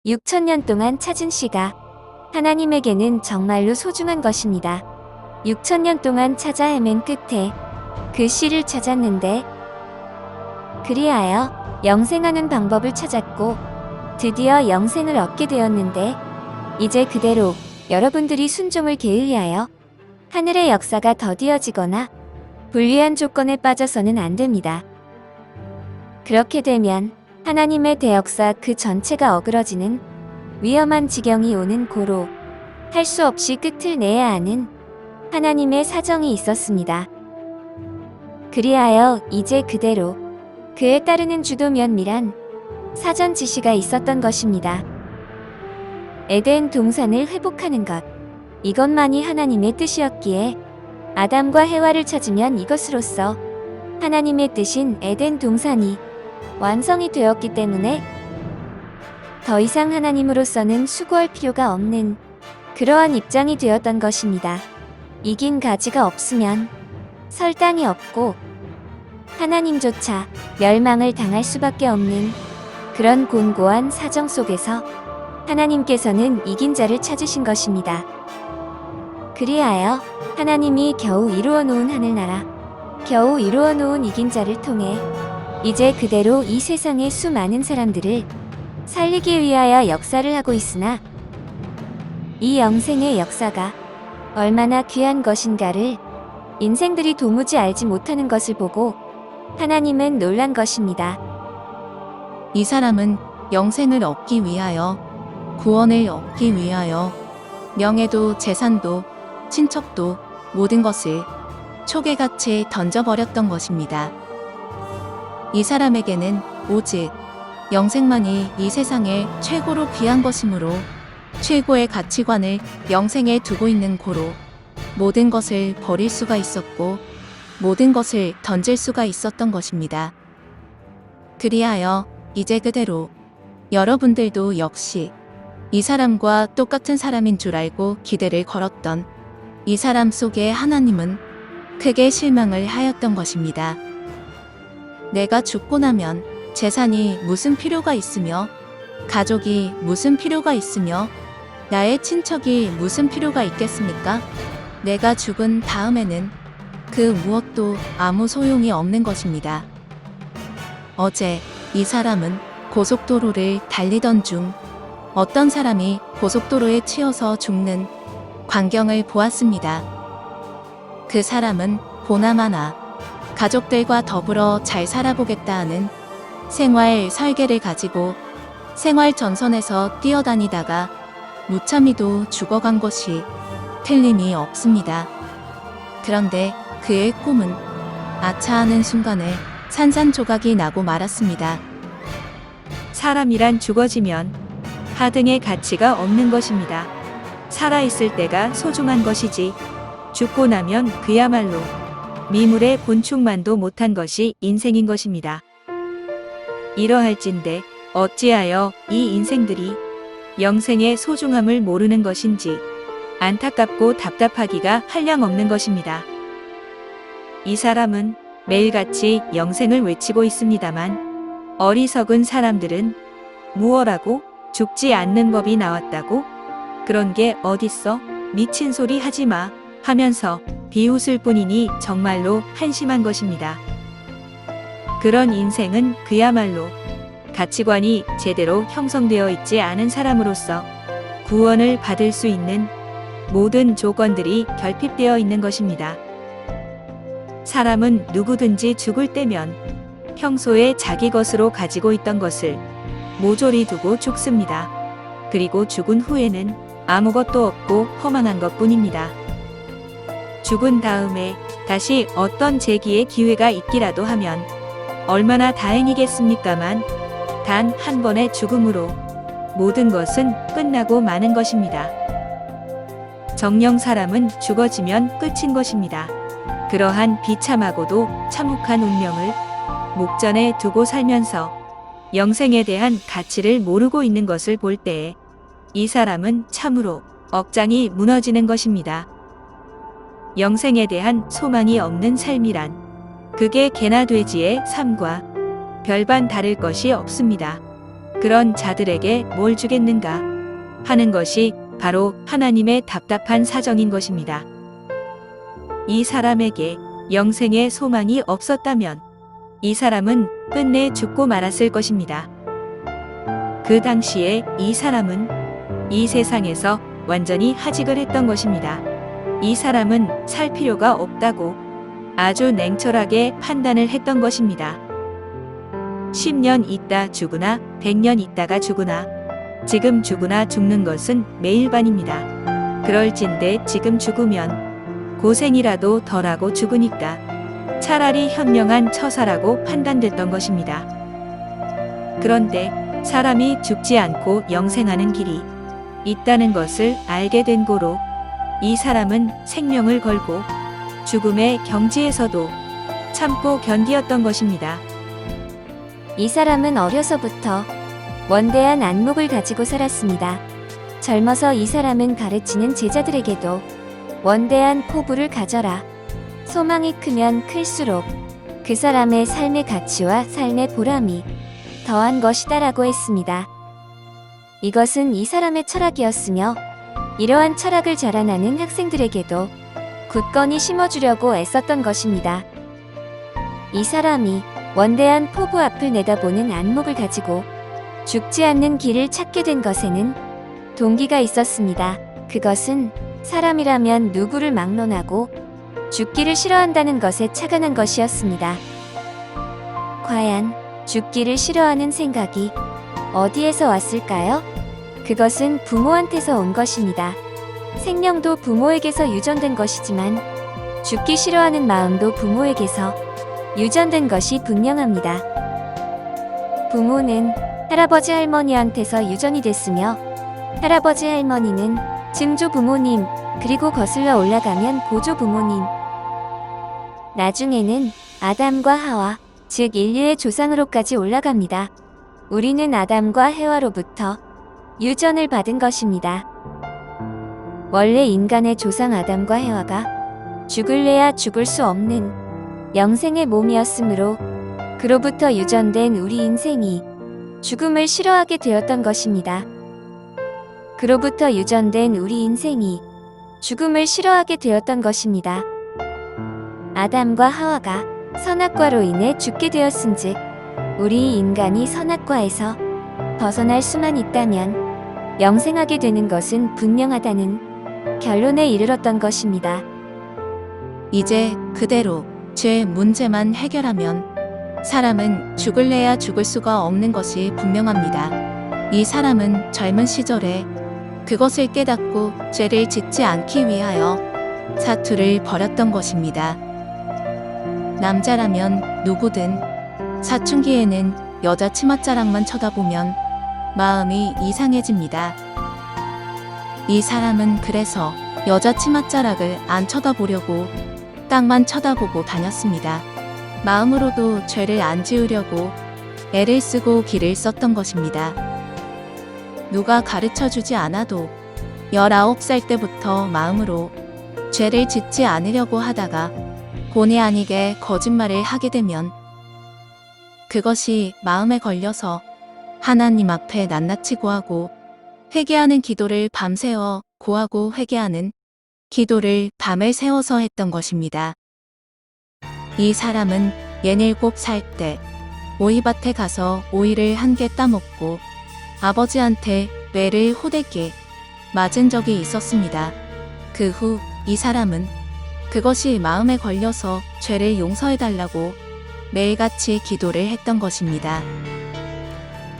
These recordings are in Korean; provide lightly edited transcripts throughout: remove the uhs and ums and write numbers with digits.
6천년 동안 찾은 씨가 하나님에게는 정말로 소중한 것입니다. 6천년 동안 찾아 헤맨 끝에 그 씨를 찾았는데 그리하여 영생하는 방법을 찾았고 드디어 영생을 얻게 되었는데 이제 그대로 여러분들이 순종을 게을리하여 하늘의 역사가 더디어지거나 불리한 조건에 빠져서는 안 됩니다. 그렇게 되면 하나님의 대역사 그 전체가 어그러지는 위험한 지경이 오는 고로 할 수 없이 끝을 내야 하는 하나님의 사정이 있었습니다. 그리하여 이제 그대로 그에 따르는 주도 면밀한 사전 지시가 있었던 것입니다. 에덴 동산을 회복하는 것, 이것만이 하나님의 뜻이었기에 아담과 해와를 찾으면 이것으로써 하나님의 뜻인 에덴 동산이 완성이 되었기 때문에 더 이상 하나님으로서는 수고할 필요가 없는 그러한 입장이 되었던 것입니다. 이긴 가지가 없으면 설당이 없고 하나님조차 멸망을 당할 수밖에 없는 그런 곤고한 사정 속에서 하나님께서는 이긴 자를 찾으신 것입니다. 그리하여 하나님이 겨우 이루어 놓은 하늘나라, 겨우 이루어 놓은 이긴 자를 통해 이제 그대로 이 세상의 수많은 사람들을 살리기 위하여 역사를 하고 있으나 이 영생의 역사가 얼마나 귀한 것인가를 인생들이 도무지 알지 못하는 것을 보고 하나님은 놀란 것입니다. 이 사람은 영생을 얻기 위하여, 구원을 얻기 위하여 명예도 재산도 친척도 모든 것을 초계같이 던져버렸던 것입니다. 이 사람에게는 오직 영생만이 이 세상의 최고로 귀한 것이므로 최고의 가치관을 영생에 두고 있는 고로 모든 것을 버릴 수가 있었고 모든 것을 던질 수가 있었던 것입니다. 그리하여 이제 그대로 여러분들도 역시 이 사람과 똑같은 사람인 줄 알고 기대를 걸었던 이 사람 속에 하나님은 크게 실망을 하였던 것입니다. 내가 죽고 나면 재산이 무슨 필요가 있으며 가족이 무슨 필요가 있으며 나의 친척이 무슨 필요가 있겠습니까? 내가 죽은 다음에는 그 무엇도 아무 소용이 없는 것입니다. 어제 이 사람은 고속도로를 달리던 중 어떤 사람이 고속도로에 치여서 죽는 광경을 보았습니다. 그 사람은 보나마나 가족들과 더불어 잘 살아보겠다 하는 생활 설계를 가지고 생활 전선에서 뛰어다니다가 무참히도 죽어간 것이 틀림이 없습니다. 그런데 그의 꿈은 아차하는 순간에 산산조각이 나고 말았습니다. 사람이란 죽어지면 하등의 가치가 없는 것입니다. 살아있을 때가 소중한 것이지 죽고 나면 그야말로 미물의 본충만도 못한 것이 인생인 것입니다. 이러할진대 어찌하여 이 인생들이 영생의 소중함을 모르는 것인지 안타깝고 답답하기가 한량없는 것입니다. 이 사람은 매일같이 영생을 외치고 있습니다만 어리석은 사람들은 무엇라고 죽지 않는 법이 나왔다고? 그런 게 어딨어? 미친 소리 하지마 하면서 비웃을 뿐이니 정말로 한심한 것입니다. 그런 인생은 그야말로 가치관이 제대로 형성되어 있지 않은 사람으로서 구원을 받을 수 있는 모든 조건들이 결핍되어 있는 것입니다. 사람은 누구든지 죽을 때면 평소에 자기 것으로 가지고 있던 것을 모조리 두고 죽습니다. 그리고 죽은 후에는 아무것도 없고 허망한 것뿐입니다. 죽은 다음에 다시 어떤 재기의 기회가 있기라도 하면 얼마나 다행이겠습니까만 단 한 번의 죽음으로 모든 것은 끝나고 마는 것입니다. 정령 사람은 죽어지면 끝인 것입니다. 그러한 비참하고도 참혹한 운명을 목전에 두고 살면서 영생에 대한 가치를 모르고 있는 것을 볼 때에 이 사람은 참으로 억장이 무너지는 것입니다. 영생에 대한 소망이 없는 삶이란 그게 개나 돼지의 삶과 별반 다를 것이 없습니다. 그런 자들에게 뭘 주겠는가 하는 것이 바로 하나님의 답답한 사정인 것입니다. 이 사람에게 영생의 소망이 없었다면 이 사람은 끝내 죽고 말았을 것입니다. 그 당시에 이 사람은 이 세상에서 완전히 하직을 했던 것입니다. 이 사람은 살 필요가 없다고 아주 냉철하게 판단을 했던 것입니다. 10년 있다 죽으나 100년 있다가 죽으나 지금 죽으나 죽는 것은 매일반입니다. 그럴진데 지금 죽으면 고생이라도 덜하고 죽으니까 차라리 현명한 처사라고 판단됐던 것입니다. 그런데 사람이 죽지 않고 영생하는 길이 있다는 것을 알게 된 고로 이 사람은 생명을 걸고 죽음의 경지에서도 참고 견디었던 것입니다. 이 사람은 어려서부터 원대한 안목을 가지고 살았습니다. 젊어서 이 사람은 가르치는 제자들에게도 원대한 포부를 가져라. 소망이 크면 클수록 그 사람의 삶의 가치와 삶의 보람이 더한 것이다라고 했습니다. 이것은 이 사람의 철학이었으며 이러한 철학을 자라나는 학생들에게도 굳건히 심어주려고 애썼던 것입니다. 이 사람이 원대한 포부 앞을 내다보는 안목을 가지고 죽지 않는 길을 찾게 된 것에는 동기가 있었습니다. 그것은 사람이라면 누구를 막론하고 죽기를 싫어한다는 것에 착안한 것이었습니다. 과연 죽기를 싫어하는 생각이 어디에서 왔을까요? 그것은 부모한테서 온 것입니다. 생명도 부모에게서 유전된 것이지만 죽기 싫어하는 마음도 부모에게서 유전된 것이 분명합니다. 부모는 할아버지 할머니한테서 유전이 됐으며 할아버지 할머니는 증조 부모님, 그리고 거슬러 올라가면 고조 부모님, 나중에는 아담과 하와, 즉 인류의 조상으로까지 올라갑니다. 우리는 아담과 해와로부터 유전을 받은 것입니다. 원래 인간의 조상 아담과 해와가 죽을래야 죽을 수 없는 영생의 몸이었으므로 그로부터 유전된 우리 인생이 죽음을 싫어하게 되었던 것입니다. 그로부터 유전된 우리 인생이 죽음을 싫어하게 되었던 것입니다. 아담과 하와가 선악과로 인해 죽게 되었은즉 우리 인간이 선악과에서 벗어날 수만 있다면 영생하게 되는 것은 분명하다는 결론에 이르렀던 것입니다. 이제 그대로 죄 문제만 해결하면 사람은 죽을래야 죽을 수가 없는 것이 분명합니다. 이 사람은 젊은 시절에 그것을 깨닫고 죄를 짓지 않기 위하여 사투를 벌였던 것입니다. 남자라면 누구든 사춘기에는 여자 치맛자락만 쳐다보면 마음이 이상해집니다. 이 사람은 그래서 여자 치맛자락을 안 쳐다보려고 땅만 쳐다보고 다녔습니다. 마음으로도 죄를 안 지으려고 애를 쓰고 기를 썼던 것입니다. 누가 가르쳐주지 않아도 19살 때부터 마음으로 죄를 짓지 않으려고 하다가 본의 아니게 거짓말을 하게 되면 그것이 마음에 걸려서 하나님 앞에 낱낱이 고하고 회개하는 기도를 밤새워 고하고 회개하는 기도를 밤을 새워서 했던 것입니다. 이 사람은 17살 때 오이밭에 가서 오이를 한 개 따먹고 아버지한테 뇌를 호되게 맞은 적이 있었습니다. 그 후 이 사람은 그것이 마음에 걸려서 죄를 용서해달라고 매일같이 기도를 했던 것입니다.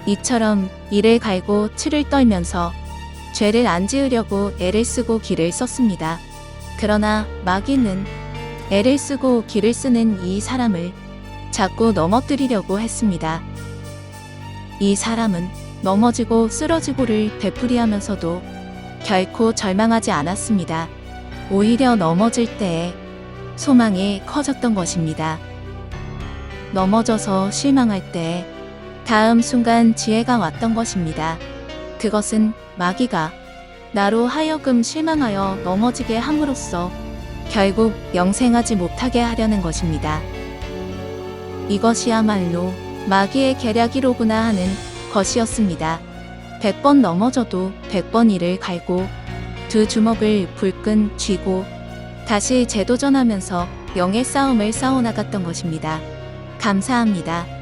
이처럼 이를 갈고 치를 떨면서 죄를 안 지으려고 애를 쓰고 기를 썼습니다. 그러나 마귀는 애를 쓰고 기를 쓰는 이 사람을 자꾸 넘어뜨리려고 했습니다. 이 사람은 넘어지고 쓰러지고를 되풀이하면서도 결코 절망하지 않았습니다. 오히려 넘어질 때에 소망이 커졌던 것입니다. 넘어져서 실망할 때에 다음 순간 지혜가 왔던 것입니다. 그것은 마귀가 나로 하여금 실망하여 넘어지게 함으로써 결국 영생하지 못하게 하려는 것입니다. 이것이야말로 마귀의 계략이로구나 하는 것이었습니다. 100번 넘어져도 100번 이를 갈고 두 주먹을 불끈 쥐고 다시 재도전하면서 영의 싸움을 싸워나갔던 것입니다. 감사합니다.